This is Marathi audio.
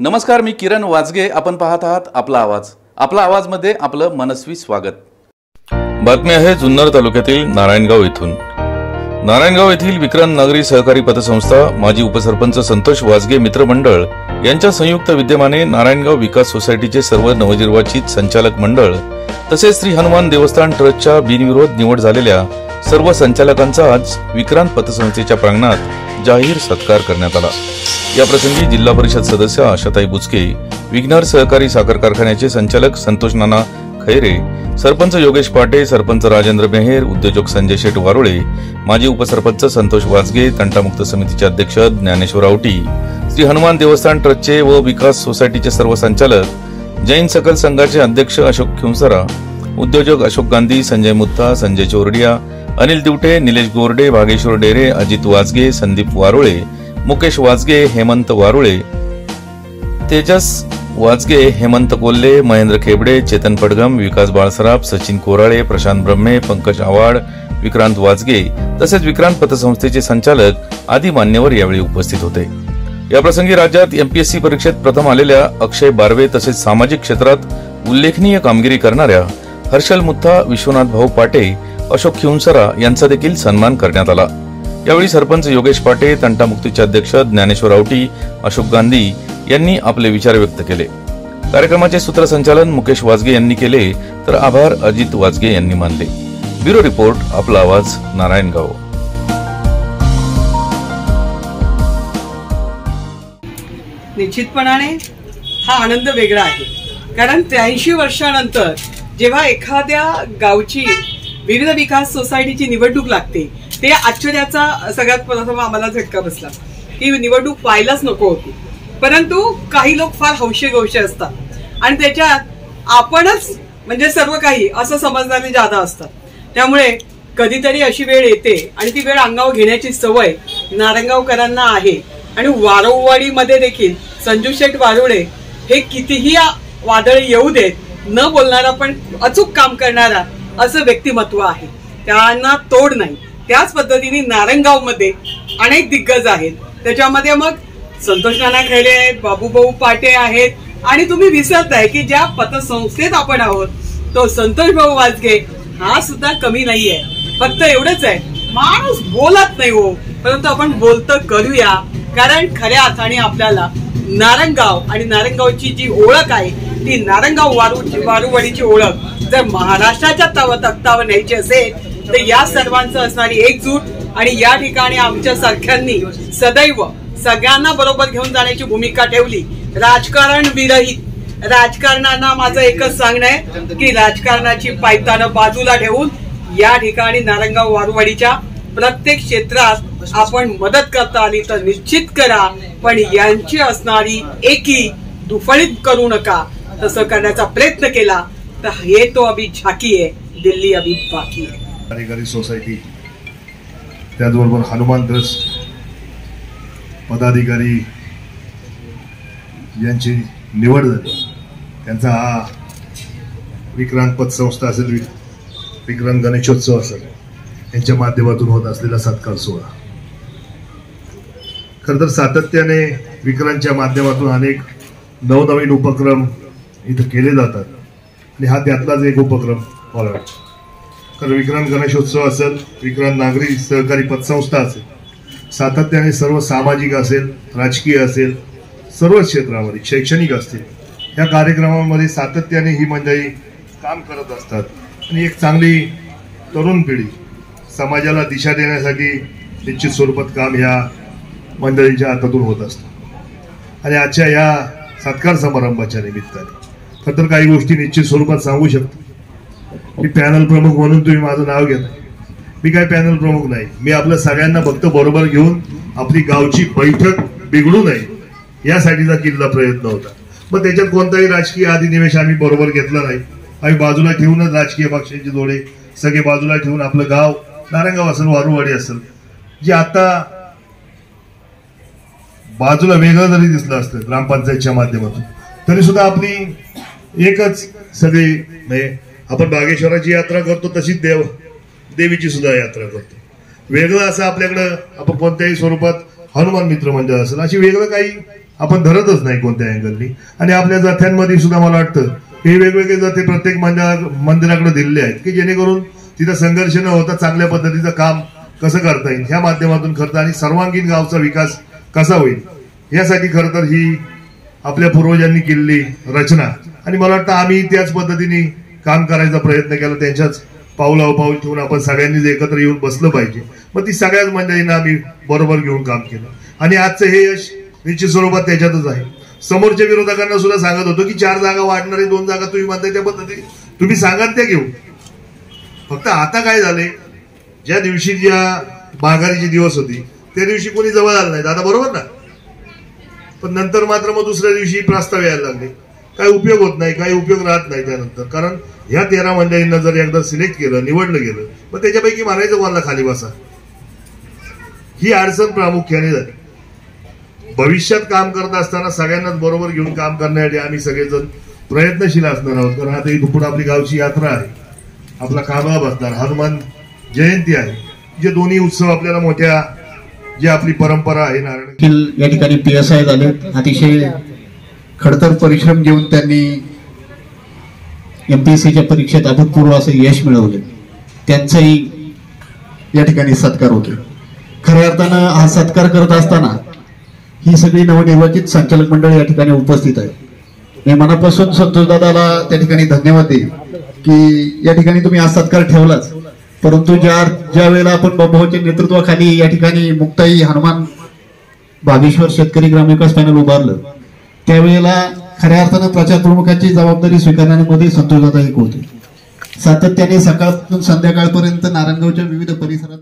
नमस्कार, मी किरण वाजगे. आपण पाहत आहात आपला आवाज. आपला आवाज मध्ये आपलं मनस्वी स्वागत. बातमी आहे जुन्नर तालुक्यातील नारायणगाव येथून. नारायणगाव येथील विक्रांत नागरी सहकारी पतसंस्था माजी उपसरपंच संतोष वाजगे मित्र मंडळ यांच्या संयुक्त विद्यमाने नारायणगाव विकास सोसायटीचे सर्व नवनिर्वाचित संचालक मंडळ तसेच श्री हनुमान देवस्थान ट्रस्टच्या बिनविरोध निवड झालेल्या सर्व संचालकांचा आज विक्रांत पतसंस्थेच्या प्रांगणात जाहीर सत्कार करण्यात आला. याप्रसंगी जिल्हा परिषद सदस्य आशाताई बुचके, विघ्नर सहकारी साखर कारखान्याचे संचालक संतोष नाना खैरे, सरपंच योगेश पाटे, सरपंच राजेंद्र मेहेर, उद्योजक संजय शेट वारुळे, माजी उपसरपंच संतोष वाजगे, तंटामुक्त समितीचे अध्यक्ष ज्ञानेश्वर आवटी, श्री हनुमान देवस्थान ट्रस्टचे व विकास सोसायटीचे सर्व संचालक, जैन सकल संघाचे अध्यक्ष अशोक खिंवसरा, उद्योजक अशोक गांधी, संजय मुत्ता, संजय चोरडिया, अनिल दिवटे, निलेश गोरडे, भागेश्वर डेरे, अजित वाजगे, संदीप वारुळे, मुकेश वाजगे, हेमंत वारुळे, तेजस वाजगे, हेमंत कोल्हे, महेंद्र खेबडे, चेतन पडगम, विकास बाळसराफ, सचिन कोराळे, प्रशांत ब्रह्मे, पंकज आवाड, विक्रांत वाजगे तसेच विक्रांत पतसंस्थेचे संचालक आदी मान्यवर यावेळी उपस्थित होते. याप्रसंगी राज्यात एमपीएससी परीक्षेत प्रथम आलेल्या अक्षय बारवे तसेच सामाजिक क्षेत्रात उल्लेखनीय कामगिरी करणाऱ्या हर्षल मुत्था, विश्वनाथ भाऊ पाटे, अशोक खिंवसरा यांचा देखील सन्मान करण्यात आला. यावेळी सरपंच योगेश पाटे, तंटामुक्तीचे अध्यक्ष ज्ञानेश्वर आवटी, अशोक गांधी यांनी आपले विचार व्यक्त केले. कार्यक्रमाचे सूत्रसंचालन मुकेश वाजगे यांनी केले तर आभार अजित वाजगे यांनी मानले. ब्युरो रिपोर्ट, आपला आवाज, नारायणगाव. निश्चितपणाने हा आनंद वेगळा आहे, कारण 83 वर्षानंतर जेव्हा एखाद्या गावची विविध विकास सोसायटीची निवडणूक लागते, ते आश्चर्याचा सगळ्यात प्रथम आम्हाला झटका बसला की निवडणूक व्हायलाच नको होती. परंतु काही लोक फार हौशे गौशे असतात आणि त्याच्यात आपणच म्हणजे सर्व काही असं समजणारे जादा असतात. त्यामुळे कधीतरी अशी वेळ येते आणि ती वेळ अंगावर घेण्याची सवय नारायणगावकरांना आहे. आणि वारंवाडीमध्ये देखील संजू शेट वारुळे हे कितीही वादळ येऊ देत न बोलणारा पण अचूक काम करणारा असं व्यक्तिमत्व आहे, त्यांना तोड नाही. त्याच पद्धतीने नारायणगावमध्ये अनेक दिग्गज आहेत. त्याच्यामध्ये मग संतोष नाना खैरे आहेत, बाबूभाऊ पाटे आहेत आणि तुम्ही विसरताय की ज्या पतसंस्थेत आपण आहोत तो संतोष भाऊ वाजगे हा सुद्धा कमी नाहीये. फक्त एवढंच आहे, माणूस बोलत नाही हो, परंतु आपण बोलतं करूया. कारण खऱ्या अर्थाने आपल्याला नारायणगाव आणि नारायणगावची जी ओळख आहे ती नारायणगाव वारुवाडीची ओळख जर महाराष्ट्राच्या तख्तावर न्यायची असेल तर या सर्वांचं असणारी एकजूट आणि या ठिकाणी आमच्या सारख्यांनी सदैव सगळ्यांना बरोबर घेऊन जाण्याची भूमिका ठेवली. राजकारण विरहित. राजकारणांना माझं एकच सांगणं आहे की राजकारणाची पायतानं बाजूला ठेवून या ठिकाणी नारायणगाव वारुवाडीच्या प्रत्येक क्षेत्रात आपण मदत करता आली तर निश्चित करा, पण यांची असणारी एकी दुफळीत करू नका. तसं करण्याचा प्रयत्न केला तर हे तो अभी झाकी आहे, दिल्ली अभी बाकी आहे. कार्यकारी सोसायटी त्याचबरोबर हनुमान ट्रस्ट पदाधिकारी यांची निवड झाली. त्यांचा हा विक्रांत पतसंस्था असेल, विक्रांत गणेशोत्सव असेल, यांच्या माध्यमातून होत असलेला सत्कार सोहळा. खरं तर सातत्याने विक्रांतच्या माध्यमातून अनेक नवनवीन उपक्रम इथं केले जातात आणि हा त्यातलाच एक उपक्रम मला वाटतं. कारण विक्रांत गणेशोत्सव असेल, विक्रांत नागरी सहकारी पतसंस्था असेल, सातत्याने सर्व सामाजिक असेल, राजकीय असेल, सर्व क्षेत्रामध्ये शैक्षणिक असतील, या कार्यक्रमामध्ये सातत्याने ही मंडळी काम करत असतात आणि एक चांगली तरुण पिढी समाजाला दिशा देण्यासाठी निश्चित स्वरूपात काम ह्या मंडळींच्या हातातून होत असतं. आणि आजच्या या सत्कार समारंभाच्या निमित्ताने खरं तर काही गोष्टी निश्चित स्वरूपात सांगू शकतो. मी पॅनल प्रमुख म्हणून तुम्ही माझं नाव घेता, मी काय पॅनल प्रमुख नाही. मी आपल्या सगळ्यांना फक्त बरोबर घेऊन आपली गावची बैठक बिघडू नये यासाठीचा किल्ला प्रयत्न होता. मग त्याच्यात कोणताही राजकीय अधिनिवेश आम्ही बरोबर घेतला नाही. आम्ही बाजूला ठेवूनच राजकीय पक्षांचे जोडे सगळे बाजूला ठेवून आपलं गाव नारायणगाव असेल, वारुवाडी असेल, जे आता बाजूला वेगळं जरी दिसलं असतं ग्रामपंचायतच्या माध्यमातून तरी सुद्धा आपली एकच सगळी, म्हणजे आपण बागेश्वराची यात्रा करतो तशीच देवीची सुद्धा यात्रा करतो. वेगळं असं आपल्याकडं आपण कोणत्याही स्वरूपात हनुमान मित्र मंडळ असेल अशी वेगळं काही आपण धरतच नाही कोणत्या अँगलनी. आणि आपल्या जथ्यांमध्ये सुद्धा मला वाटतं हे वेगवेगळे जथे प्रत्येक मंदिराकडे दिलेले आहेत की जेणेकरून तिथं संघर्ष न होता चांगल्या पद्धतीचं काम कसं करता येईल ह्या माध्यमातून खरं आणि सर्वांगीण गावचा विकास कसा होईल यासाठी खरं तर ही आपल्या पूर्वजांनी केलेली रचना. आणि मला वाटतं आम्ही त्याच पद्धतीने काम करायचा प्रयत्न केला. त्यांच्याच पाऊलावर पाऊल ठेवून आपण सगळ्यांनीच एकत्र येऊन बसलं पाहिजे. मग ती सगळ्याच मंडळींना आम्ही बरोबर घेऊन काम केलं. आणि आजचं हे यश निश्चित स्वरूपात त्याच्यातच आहे. समोरच्या विरोधकांना सुद्धा सांगत होतो की 4 जागा वाढणारे 2 जागा तुम्ही म्हणताय त्या पद्धतीने तुम्ही सांगाल त्या घेऊ. फक्त आता काय झाले, ज्या दिवशी ज्या माघारीचे दिवस होती त्या दिवशी कोणी जवळ आलं नाही दादा, बरोबर ना. पण नंतर मात्र मग दुसऱ्या दिवशी प्रस्ताव यायला लागले. काही उपयोग होत नाही, काही उपयोग राहत नाही त्यानंतर. कारण ह्या 13 मंडळींना जर एकदा सिलेक्ट केलं, निवडलं गेलं, मग त्याच्यापैकी म्हणायचं कोणाला खाली बसा. ही अडचण प्रामुख्याने झाली. भविष्यात काम करत असताना सगळ्यांनाच बरोबर घेऊन काम करण्यासाठी आम्ही सगळेजण प्रयत्नशील असणार आहोत. कारण आता इथून पुढे आपली गावची यात्रा आहे, आपला काबळा बसणार, हनुमान जयंती आहे, जे दोन्ही उत्सव आपल्याला मोठ्या जी आपली परंपरा आहे नारायण या ठिकाणी PSI झाले. अतिशय खडतर परिश्रम घेऊन त्यांनी MPSCच्या परीक्षेत अभूतपूर्व असं यश मिळवले. त्यांचाही या ठिकाणी सत्कार होतो. खऱ्या अर्थानं हा सत्कार करत असताना ही सगळी नवनिर्वाचित संचालक मंडळ या ठिकाणी उपस्थित आहे. मी मनापासून संतोष दादाला त्या ठिकाणी धन्यवाद देईन की या ठिकाणी तुम्ही हा सत्कार ठेवलाच. परंतु ज्या वेळेला आपण बाबूच्या नेतृत्वाखाली या ठिकाणी मुक्ताई हनुमान भागेश्वर शेतकरी ग्रामविकास पॅनल उभारलं त्यावेळेला खऱ्या अर्थानं प्रचार प्रमुखाची जबाबदारी स्वीकारण्यामध्ये संतोष दादा एक होते. सातत्याने सकाळपासून संध्याकाळपर्यंत नारायणगावच्या विविध परिसरात